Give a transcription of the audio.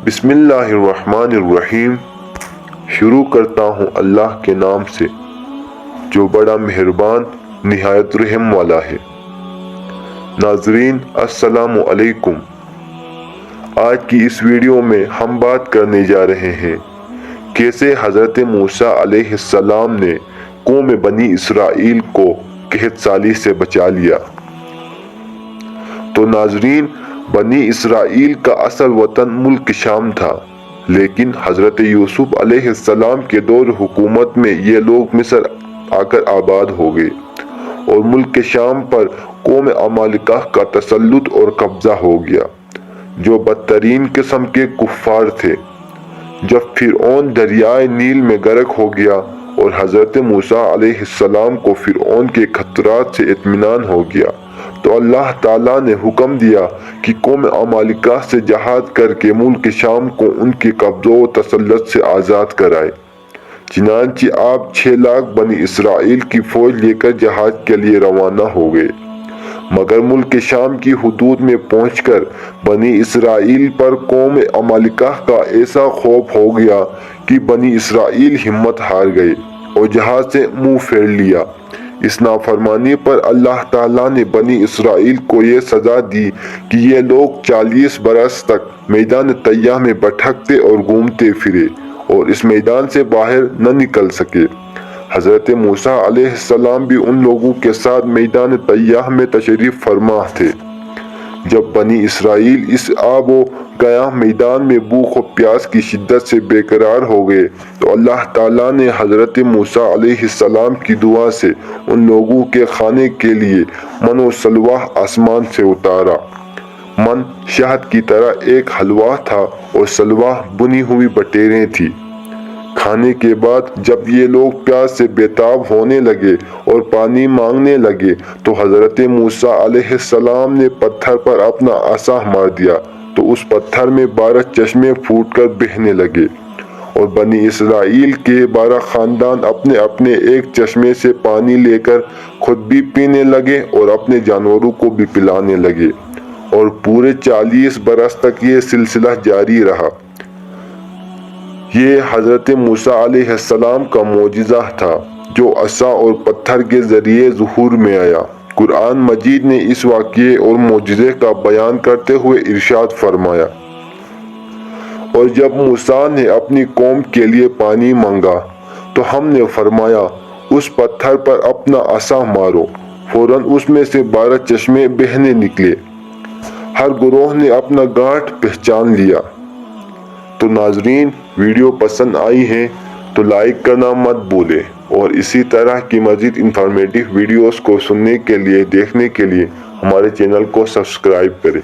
بسم اللہ الرحمن الرحیم۔ شروع کرتا ہوں اللہ کے نام سے جو بڑا مہربان نہایت رحم والا ہے۔ ناظرین السلام علیکم۔ آج کی اس ویڈیو میں ہم بات کرنے جا رہے ہیں کیسے حضرت موسیٰ علیہ السلام نے قوم بنی اسرائیل کو قحط سالی سے بچا لیا۔ تو ناظرین، بنی اسرائیل کا اصل وطن ملک شام تھا، لیکن حضرت یوسف علیہ السلام کے دور حکومت میں یہ لوگ مصر آ کر آباد ہو گئے اور ملک شام پر قوم عمالقہ کا تسلط اور قبضہ ہو گیا، جو بدترین قسم کے کفار تھے۔ جب فرعون دریائے نیل میں غرق ہو گیا اور حضرت موسیٰ علیہ السلام کو فرعون کے خطرات سے اطمینان ہو گیا، تو اللہ تعالیٰ نے حکم دیا کہ قوم عمالقہ سے جہاد کر کے ملک شام کو ان کے قبضہ و تسلط سے آزاد کرائے۔ چنانچہ آپ 6 لاکھ بنی اسرائیل کی فوج لے کر جہاد کے لیے روانہ ہو گئے، مگر ملک شام کی حدود میں پہنچ کر بنی اسرائیل پر قوم عمالقہ کا ایسا خوف ہو گیا کہ بنی اسرائیل ہمت ہار گئے اور جہاد سے منہ پھیر لیا۔ اس نافرمانی پر اللہ تعالیٰ نے بنی اسرائیل کو یہ سزا دی کہ یہ لوگ 40 برس تک میدان طیہ میں بھٹکتے اور گھومتے پھرے اور اس میدان سے باہر نہ نکل سکے۔ حضرت موسیٰ علیہ السلام بھی ان لوگوں کے ساتھ میدان طیہ میں تشریف فرما تھے۔ جب بنی اسرائیل اس آب و گیاہ میدان میں بھوک و پیاس کی شدت سے بے قرار ہو گئے تو اللہ تعالیٰ نے حضرت موسیٰ علیہ السلام کی دعا سے ان لوگوں کے کھانے کے لیے من و سلوہ آسمان سے اتارا۔ من شہد کی طرح ایک حلوہ تھا اور سلوہ بنی ہوئی بٹیریں تھی۔ کھانے کے بعد جب یہ لوگ پیاس سے بے تاب ہونے لگے اور پانی مانگنے لگے تو حضرت موسیٰ علیہ السلام نے پتھر پر اپنا عصا مار دیا تو اس پتھر میں 12 چشمے پھوٹ کر بہنے لگے اور بنی اسرائیل کے 12 خاندان اپنے اپنے ایک چشمے سے پانی لے کر خود بھی پینے لگے اور اپنے جانوروں کو بھی پلانے لگے، اور پورے 40 برس تک یہ سلسلہ جاری رہا۔ یہ حضرت موسیٰ علیہ السلام کا معجزہ تھا جو عصا اور پتھر کے ذریعے ظہور میں آیا۔ قرآن مجید نے اس واقعے اور معجزے کا بیان کرتے ہوئے ارشاد فرمایا، اور جب موسیٰ نے اپنی قوم کے لیے پانی مانگا تو ہم نے فرمایا اس پتھر پر اپنا عصا مارو، فوراً اس میں سے 12 چشمے بہنے نکلے۔ ہر گروہ نے اپنا گھاٹ پہچان لیا۔ تو ناظرین، ویڈیو پسند آئی ہے تو لائک کرنا مت بھولیں، اور اسی طرح کی مزید انفارمیٹیو ویڈیوز کو سننے کے لیے دیکھنے کے لیے ہمارے چینل کو سبسکرائب کریں۔